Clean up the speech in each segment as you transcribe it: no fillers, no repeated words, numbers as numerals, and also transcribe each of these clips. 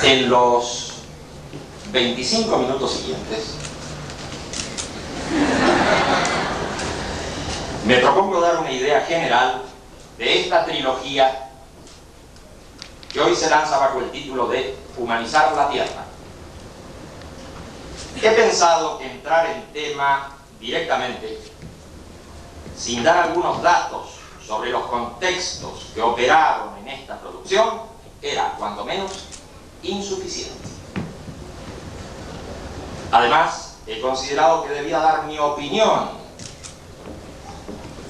En los 25 minutos siguientes me propongo dar una idea general de esta trilogía que hoy se lanza bajo el título de Humanizar la Tierra. He pensado que entrar en tema directamente, sin dar algunos datos sobre los contextos que operaron en esta producción, era, cuando menos, insuficiente. Además, he considerado que debía dar mi opinión,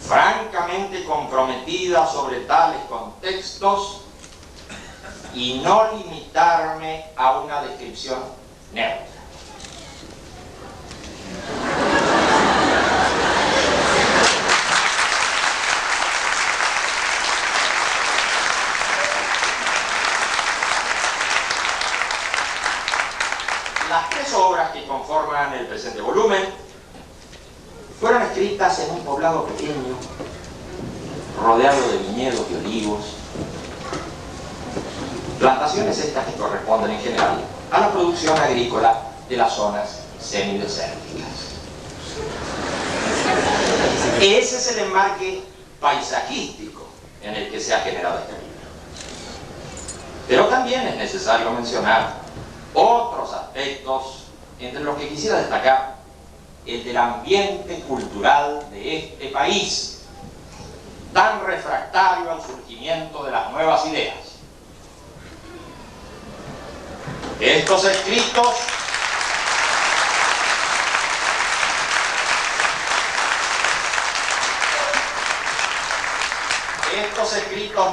francamente comprometida sobre tales contextos, y no limitarme a una descripción neutra. Las tres obras que conforman el presente volumen fueron escritas en un poblado pequeño, rodeado de viñedos y olivos, plantaciones estas que corresponden en general a la producción agrícola de las zonas semidesérticas. Ese es el enmarque paisajístico en el que se ha generado este libro. Pero también es necesario mencionar otros aspectos, entre los que quisiera destacar el del ambiente cultural de este país, tan refractario al surgimiento de las nuevas ideas. Estos escritos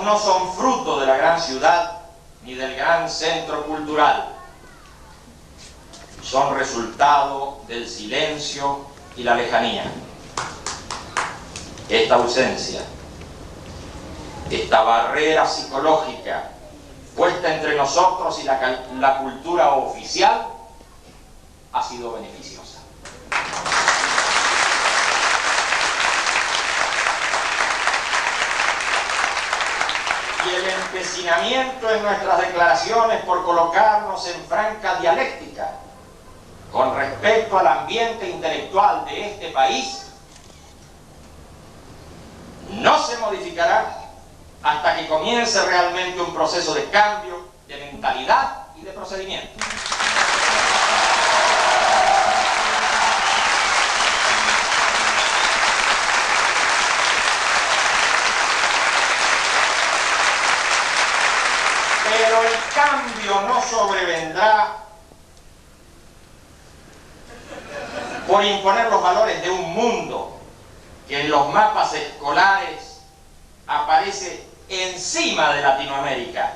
no son fruto de la gran ciudad ni del gran centro cultural. Son resultado del silencio y la lejanía. Esta ausencia, esta barrera psicológica puesta entre nosotros y la cultura oficial ha sido beneficiosa. Y el empecinamiento en nuestras declaraciones por colocarnos en franca dialéctica con respecto al ambiente intelectual de este país no se modificará hasta que comience realmente un proceso de cambio de mentalidad y de procedimiento. Pero el cambio no sobrevendrá por imponer los valores de un mundo que en los mapas escolares aparece encima de Latinoamérica.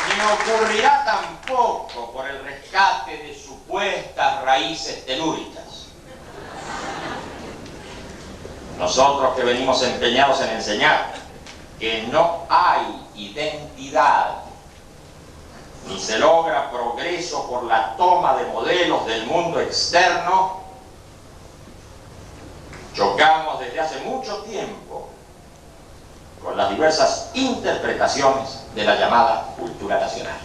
Ni ocurrirá tampoco por el rescate de supuestas raíces telúricas. Nosotros que venimos empeñados en enseñar que no hay identidad ni se logra progreso por la toma de modelos del mundo externo, chocamos desde hace mucho tiempo con las diversas interpretaciones de la llamada cultura nacional.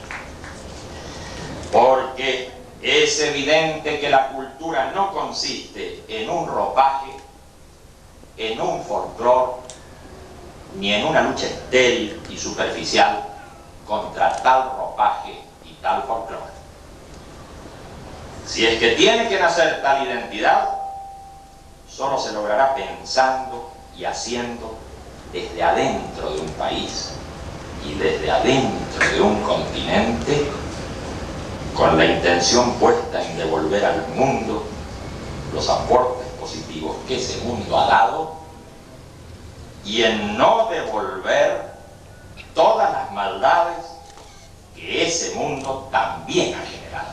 Porque es evidente que la cultura no consiste en un ropaje, en un folclore, ni en una lucha estéril y superficial contra tal ropaje y tal folclore. Si es que tiene que nacer tal identidad, solo se logrará pensando y haciendo desde adentro de un país y desde adentro de un continente, con la intención puesta en devolver al mundo los aportes positivos que ese mundo ha dado y en no devolver todas las maldades que ese mundo también ha generado.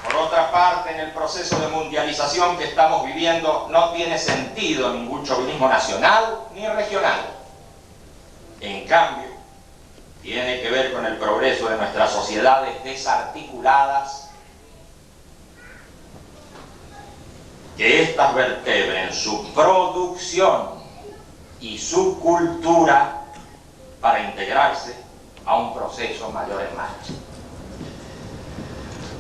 Por otra parte, en el proceso de mundialización que estamos viviendo no tiene sentido ningún chauvinismo nacional ni regional. En cambio, tiene que ver con el progreso de nuestras sociedades desarticuladas, que éstas vertebren su producción y su cultura para integrarse a un proceso mayor en marcha.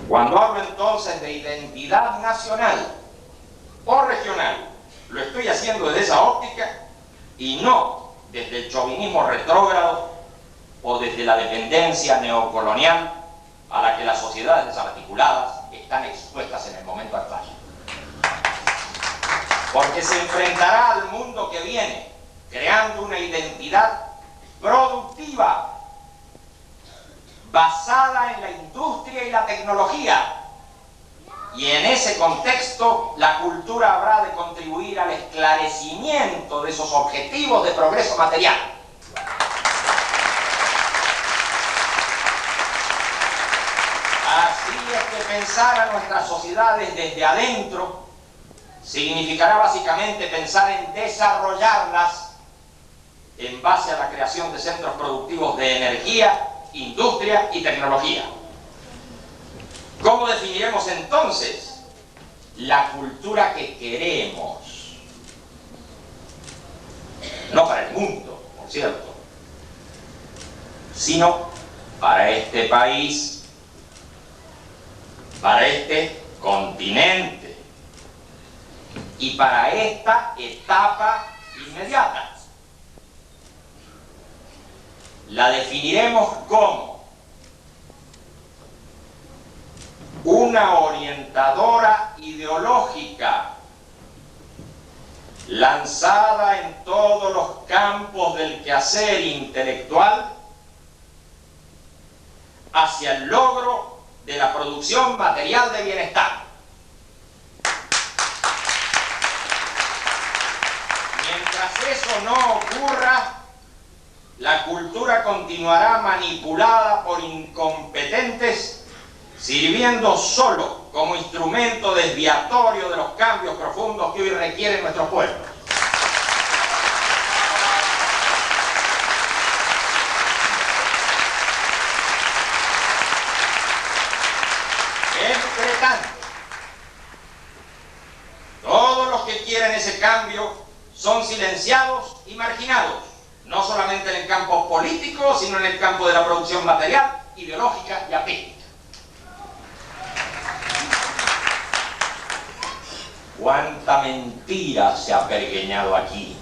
Cuando hablo entonces de identidad nacional o regional, lo estoy haciendo desde esa óptica y no desde el chauvinismo retrógrado o desde la dependencia neocolonial a la que las sociedades desarticuladas están expuestas en el momento actual. Porque se enfrentará al mundo que viene creando una identidad productiva basada en la industria y la tecnología, y en ese contexto la cultura habrá de contribuir al esclarecimiento de esos objetivos de progreso material. Así es que pensar a nuestras sociedades desde adentro significará básicamente pensar en desarrollarlas en base a la creación de centros productivos de energía, industria y tecnología. ¿Cómo definiremos entonces la cultura que queremos? No para el mundo, por cierto, sino para este país, para este continente y para esta etapa inmediata. La definiremos como una orientadora ideológica lanzada en todos los campos del quehacer intelectual hacia el logro de la producción material de bienestar. Mientras eso no ocurra, la cultura continuará manipulada por incompetentes, sirviendo solo como instrumento desviatorio de los cambios profundos que hoy requieren nuestros pueblos. Entre tanto, todos los que quieren ese cambio son silenciados y marginados, no solamente en el campo político, sino en el campo de la producción material, ideológica y artística. Cuánta mentira se ha pergeñado aquí,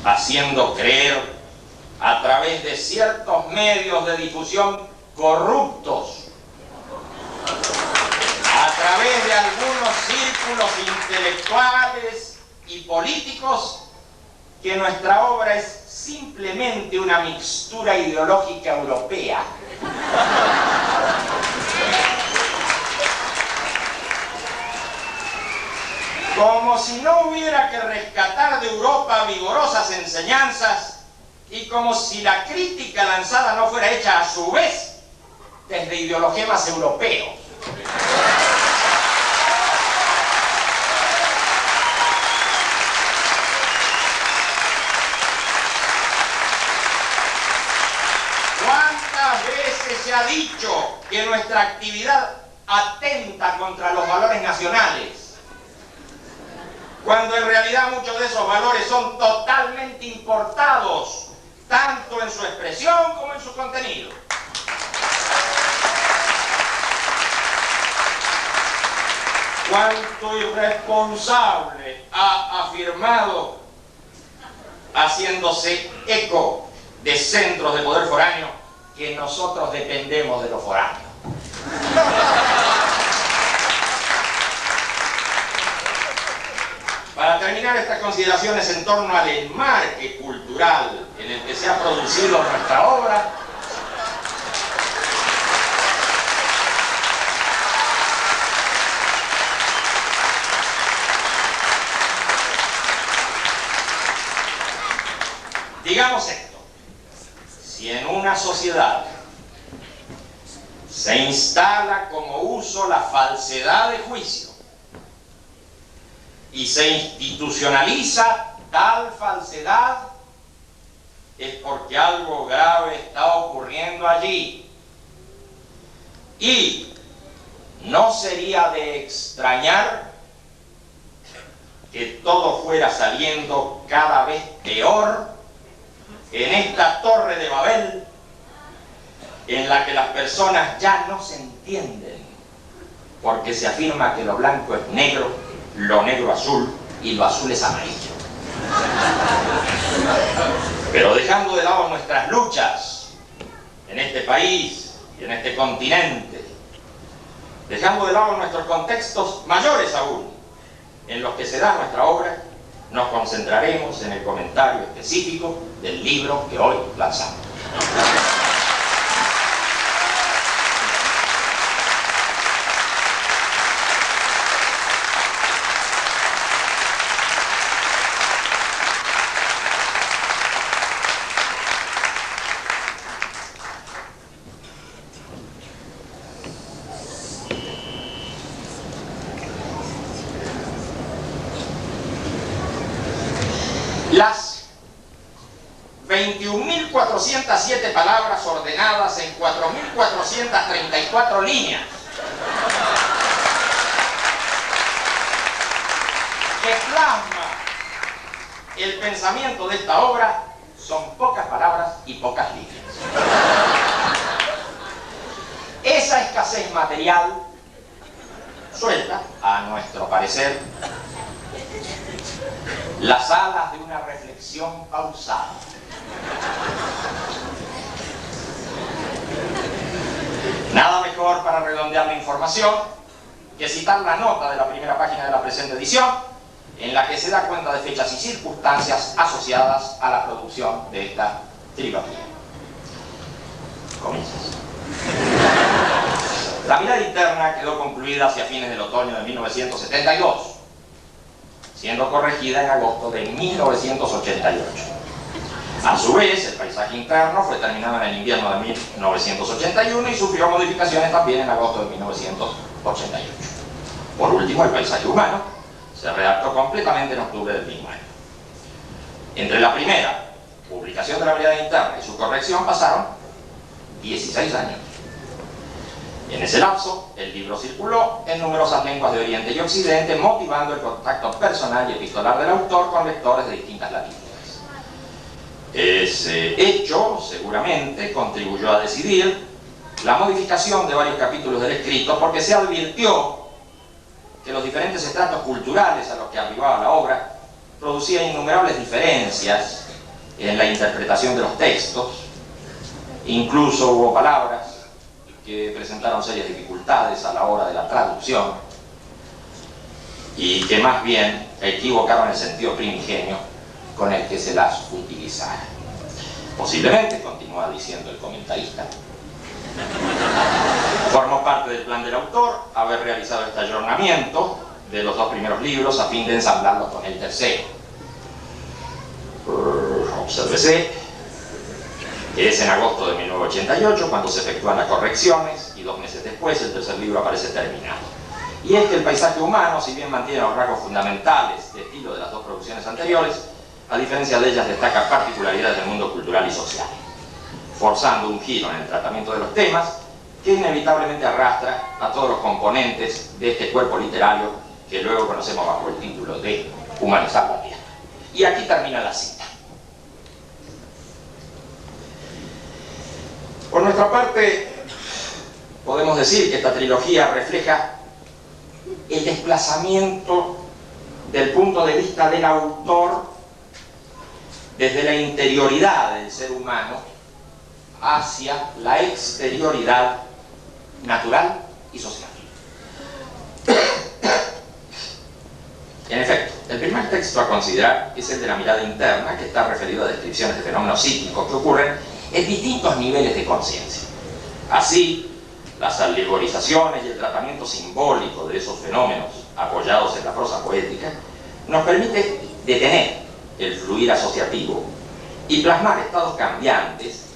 haciendo creer a través de ciertos medios de difusión corruptos, a través de algunos círculos intelectuales y políticos, que nuestra obra es simplemente una mixtura ideológica europea. Como si no hubiera que rescatar de Europa vigorosas enseñanzas y como si la crítica lanzada no fuera hecha a su vez desde ideologemas europeos. ¿Cuántas veces se ha dicho que nuestra actividad atenta contra los valores nacionales, cuando en realidad muchos de esos valores son totalmente importados, tanto en su expresión como en su contenido? Cuánto irresponsable ha afirmado, haciéndose eco de centros de poder foráneo, que nosotros dependemos de los foráneos. Para terminar estas consideraciones en torno al enmarque cultural en el que se ha producido nuestra obra, digamos esto: si en una sociedad se instala como uso la falsedad de juicio y se institucionaliza tal falsedad, es porque algo grave está ocurriendo allí. Y no sería de extrañar que todo fuera saliendo cada vez peor en esta torre de Babel, en la que las personas ya no se entienden, porque se afirma que lo blanco es negro, lo negro azul y lo azul es amarillo. Pero dejando de lado nuestras luchas en este país y en este continente, dejando de lado nuestros contextos mayores aún, en los que se da nuestra obra, nos concentraremos en el comentario específico del libro que hoy lanzamos. Las 21.407 palabras ordenadas en 4.434 líneas que plasma el pensamiento de esta obra son pocas palabras y pocas líneas. Esa escasez material suelta, a nuestro parecer, las alas de una reflexión pausada. Nada mejor para redondear la información que citar la nota de la primera página de la presente edición, en la que se da cuenta de fechas y circunstancias asociadas a la producción de esta trilogía. Comienzas. La mirada interna quedó concluida hacia fines del otoño de 1972. Siendo corregida en agosto de 1988. A su vez, el paisaje interno fue terminado en el invierno de 1981 y sufrió modificaciones también en agosto de 1988. Por último, el paisaje humano se redactó completamente en octubre del mismo año. Entre la primera publicación de la mirada interna y su corrección pasaron 16 años. En ese lapso, el libro circuló en numerosas lenguas de Oriente y Occidente, motivando el contacto personal y epistolar del autor con lectores de distintas latitudes. Ese hecho, seguramente, contribuyó a decidir la modificación de varios capítulos del escrito, porque se advirtió que los diferentes estratos culturales a los que arribaba la obra producían innumerables diferencias en la interpretación de los textos. Incluso hubo palabras que presentaron serias dificultades a la hora de la traducción y que más bien equivocaron el sentido primigenio con el que se las utilizara. Posiblemente, continúa diciendo el comentarista, formó parte del plan del autor haber realizado este ayornamiento de los dos primeros libros a fin de ensamblarlos con el tercero. Obsérvese. Es en agosto de 1988 cuando se efectúan las correcciones y 2 meses después el tercer libro aparece terminado. Y es que el paisaje humano, si bien mantiene los rasgos fundamentales de estilo de las dos producciones anteriores, a diferencia de ellas destaca particularidades del mundo cultural y social, forzando un giro en el tratamiento de los temas que inevitablemente arrastra a todos los componentes de este cuerpo literario que luego conocemos bajo el título de Humanizar la Tierra. Y aquí termina la cita. Por nuestra parte, podemos decir que esta trilogía refleja el desplazamiento del punto de vista del autor desde la interioridad del ser humano hacia la exterioridad natural y social. En efecto, el primer texto a considerar es el de la mirada interna, que está referido a descripciones de fenómenos psíquicos que ocurren en distintos niveles de conciencia. Así, las alegorizaciones y el tratamiento simbólico de esos fenómenos, apoyados en la prosa poética, nos permite detener el fluir asociativo y plasmar estados cambiantes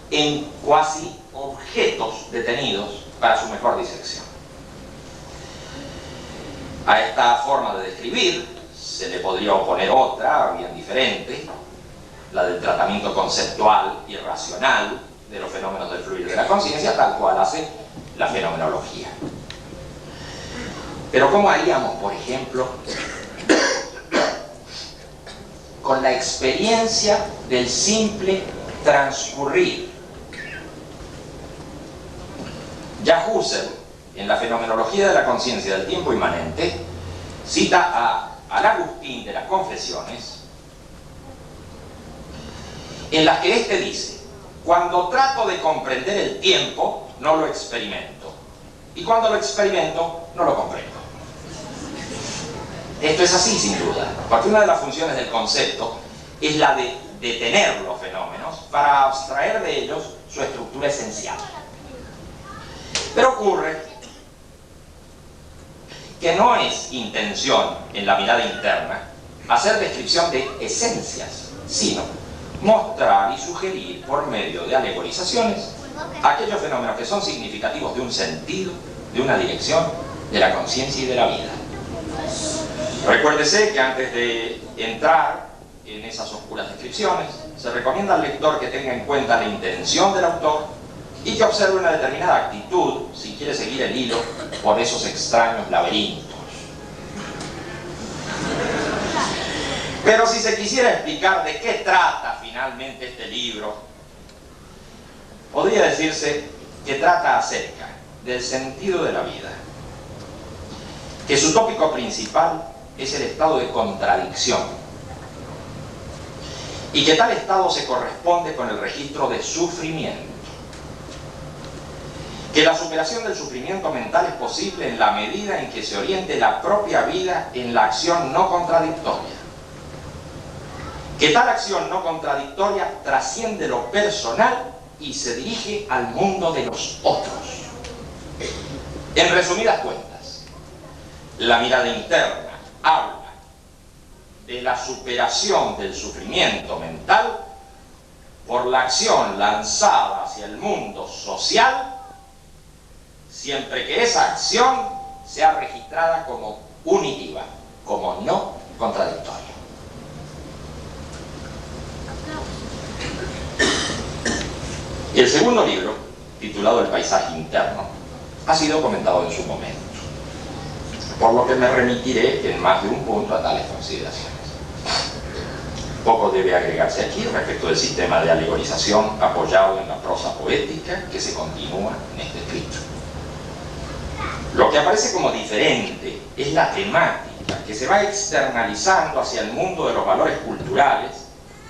en cuasi objetos detenidos para su mejor disección. A esta forma de describir se le podría oponer otra, bien diferente, la del tratamiento conceptual y racional de los fenómenos del fluir de la conciencia, tal cual hace la fenomenología. Pero ¿cómo haríamos, por ejemplo, con la experiencia del simple transcurrir? Ya Husserl, en la fenomenología de la conciencia del tiempo inmanente, cita al Agustín de las Confesiones, en las que éste dice: cuando trato de comprender el tiempo, no lo experimento, y cuando lo experimento, no lo comprendo. Esto es así, sin duda, porque una de las funciones del concepto es la de detener los fenómenos para abstraer de ellos su estructura esencial. Pero ocurre que no es intención en la mirada interna hacer descripción de esencias, sino mostrar y sugerir por medio de alegorizaciones aquellos fenómenos que son significativos de un sentido, de una dirección, de la conciencia y de la vida. Recuérdese que antes de entrar en esas oscuras descripciones, se recomienda al lector que tenga en cuenta la intención del autor y que observe una determinada actitud si quiere seguir el hilo por esos extraños laberintos. Pero si se quisiera explicar de qué trata finalmente este libro, podría decirse que trata acerca del sentido de la vida, que su tópico principal es el estado de contradicción, y que tal estado se corresponde con el registro de sufrimiento, que la superación del sufrimiento mental es posible en la medida en que se oriente la propia vida en la acción no contradictoria, que tal acción no contradictoria trasciende lo personal y se dirige al mundo de los otros. En resumidas cuentas, la mirada interna habla de la superación del sufrimiento mental por la acción lanzada hacia el mundo social, siempre que esa acción sea registrada como unitiva, como no contradictoria. El segundo libro, titulado El paisaje interno, ha sido comentado en su momento, por lo que me remitiré en más de un punto a tales consideraciones. Poco debe agregarse aquí respecto del sistema de alegorización apoyado en la prosa poética que se continúa en este escrito. Lo que aparece como diferente es la temática que se va externalizando hacia el mundo de los valores culturales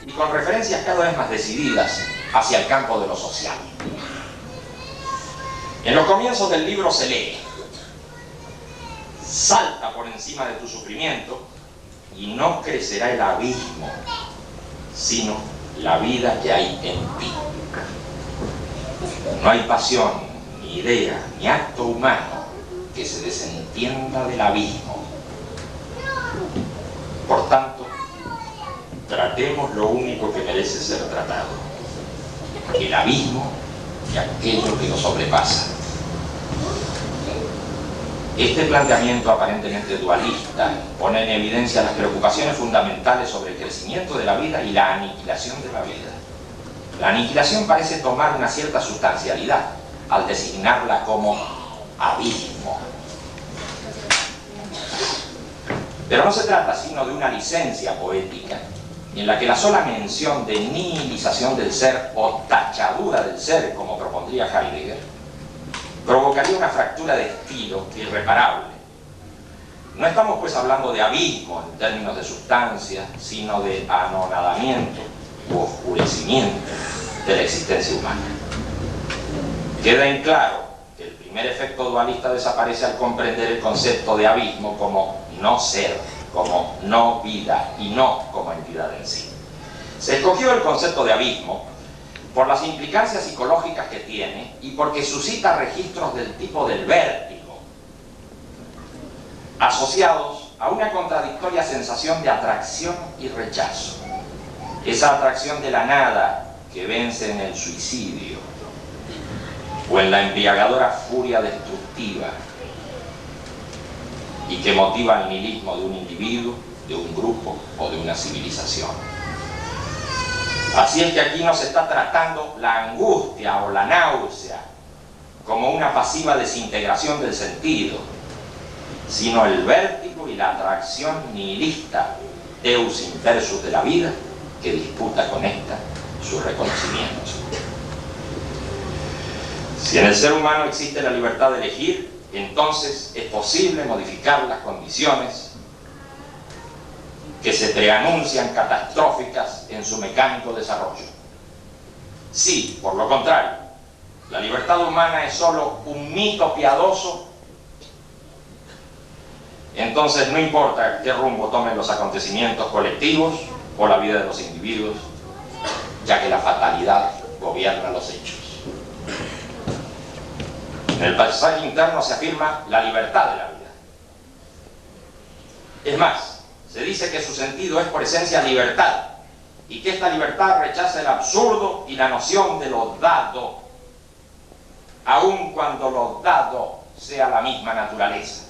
y con referencias cada vez más decididas hacia el campo de lo social. En los comienzos del libro se lee: salta por encima de tu sufrimiento y no crecerá el abismo, sino la vida que hay en ti. No hay pasión, ni idea, ni acto humano que se desentienda del abismo. Por tanto, tratemos lo único que merece ser tratado: el abismo y aquello que lo sobrepasa. Este planteamiento aparentemente dualista pone en evidencia las preocupaciones fundamentales sobre el crecimiento de la vida y la aniquilación de la vida. La aniquilación parece tomar una cierta sustancialidad al designarla como abismo. Pero no se trata sino de una licencia poética en la que la sola mención de nihilización del ser o tachadura del ser, como propondría Heidegger, provocaría una fractura de estilo irreparable. No estamos pues hablando de abismo en términos de sustancia, sino de anonadamiento u oscurecimiento de la existencia humana. Queda en claro que el primer efecto dualista desaparece al comprender el concepto de abismo como no ser, como no vida y no como entidad en sí. Se escogió el concepto de abismo por las implicancias psicológicas que tiene y porque suscita registros del tipo del vértigo, asociados a una contradictoria sensación de atracción y rechazo. Esa atracción de la nada que vence en el suicidio o en la embriagadora furia destructiva y que motiva el nihilismo de un individuo, de un grupo o de una civilización. Así es que aquí no se está tratando la angustia o la náusea como una pasiva desintegración del sentido, sino el vértigo y la atracción nihilista, deus inversus de la vida, que disputa con esta su reconocimiento. Si en el ser humano existe la libertad de elegir, entonces es posible modificar las condiciones que se preanuncian catastróficas en su mecánico desarrollo. Si, por lo contrario, la libertad humana es solo un mito piadoso, entonces no importa qué rumbo tomen los acontecimientos colectivos o la vida de los individuos, ya que la fatalidad gobierna los hechos. En el paisaje interno se afirma la libertad de la vida. Es más, se dice que su sentido es por esencia libertad, y que esta libertad rechaza el absurdo y la noción de lo dado, aun cuando lo dado sea la misma naturaleza.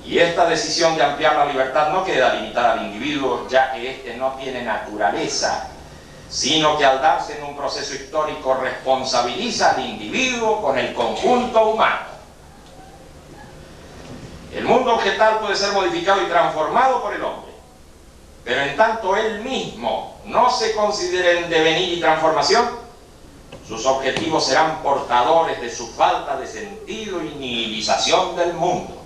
Y esta decisión de ampliar la libertad no queda limitada al individuo, ya que éste no tiene naturaleza, sino que al darse en un proceso histórico responsabiliza al individuo con el conjunto humano. El mundo objetal puede ser modificado y transformado por el hombre, pero en tanto él mismo no se considere en devenir y transformación, sus objetivos serán portadores de su falta de sentido y nihilización del mundo.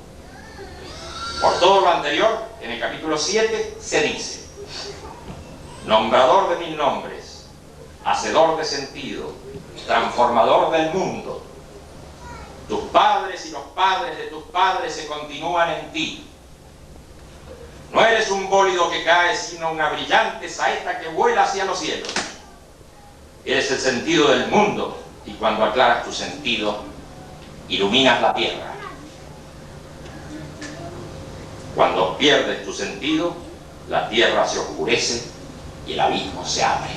Por todo lo anterior, en el capítulo 7 se dice: nombrador de mil nombres, hacedor de sentido, transformador del mundo, tus padres y los padres de tus padres se continúan en ti. No eres un bólido que cae, sino una brillante saeta que vuela hacia los cielos. Eres el sentido del mundo, y cuando aclaras tu sentido, iluminas la tierra. Cuando pierdes tu sentido, la tierra se oscurece y el abismo se abre.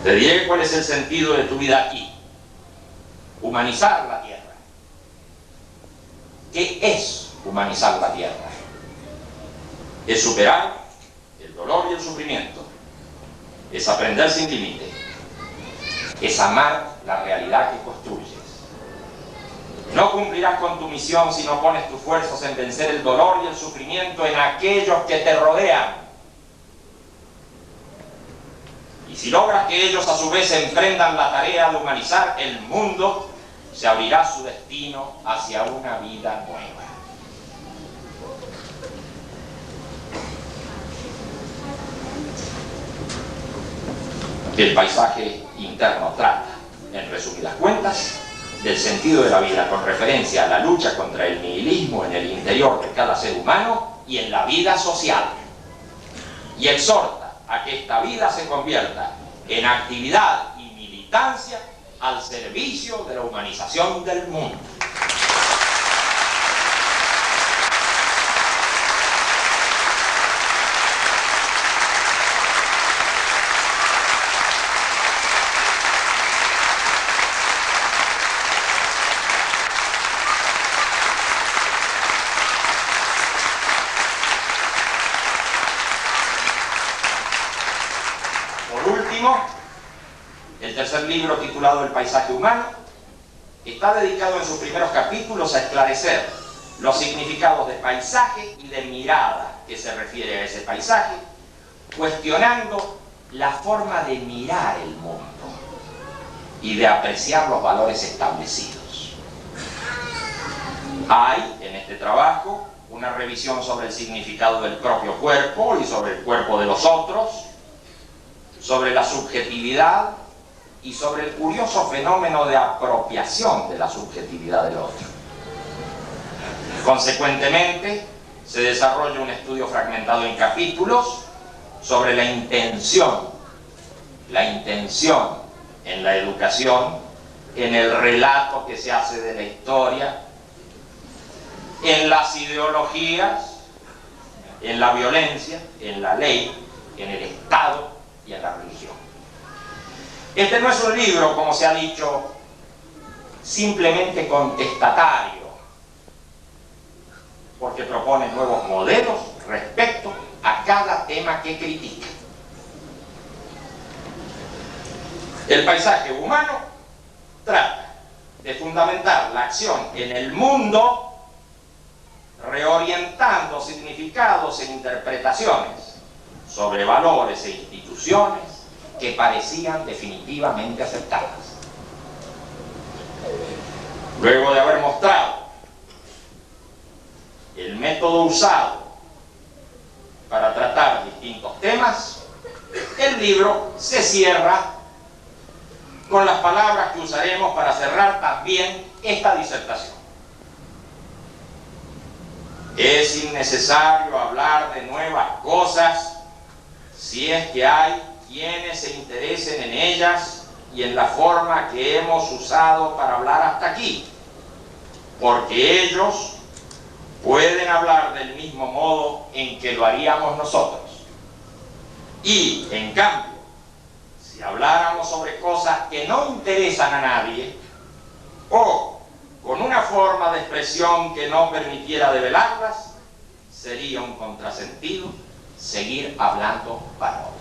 Te diré cuál es el sentido de tu vida aquí: humanizar la tierra. ¿Qué es humanizar la tierra? Es superar el dolor y el sufrimiento, es aprender sin límite, es amar la realidad que construyes. No cumplirás con tu misión si no pones tus esfuerzos en vencer el dolor y el sufrimiento en aquellos que te rodean. Y si logras que ellos a su vez emprendan la tarea de humanizar el mundo, se abrirá su destino hacia una vida nueva. El paisaje interno trata, en resumidas cuentas, del sentido de la vida con referencia a la lucha contra el nihilismo en el interior de cada ser humano y en la vida social, y exhorta a que esta vida se convierta en actividad y militancia al servicio de la humanización del mundo. El tercer libro, titulado El paisaje humano, está dedicado en sus primeros capítulos a esclarecer los significados de paisaje y de mirada que se refiere a ese paisaje, cuestionando la forma de mirar el mundo y de apreciar los valores establecidos. Hay en este trabajo una revisión sobre el significado del propio cuerpo y sobre el cuerpo de los otros, sobre la subjetividad y sobre el curioso fenómeno de apropiación de la subjetividad del otro. Consecuentemente, se desarrolla un estudio fragmentado en capítulos sobre la intención en la educación, en el relato que se hace de la historia, en las ideologías, en la violencia, en la ley, en el Estado y en la religión. Este no es un libro, como se ha dicho, simplemente contestatario, porque propone nuevos modelos respecto a cada tema que critica. El paisaje humano trata de fundamentar la acción en el mundo, reorientando significados e interpretaciones sobre valores e instituciones que parecían definitivamente aceptadas. Luego de haber mostrado el método usado para tratar distintos temas, el libro se cierra con las palabras que usaremos para cerrar también esta disertación. Es innecesario hablar de nuevas cosas si es que hay quienes se interesen en ellas y en la forma que hemos usado para hablar hasta aquí, porque ellos pueden hablar del mismo modo en que lo haríamos nosotros. Y, en cambio, si habláramos sobre cosas que no interesan a nadie, o con una forma de expresión que no permitiera develarlas, sería un contrasentido seguir hablando para otros.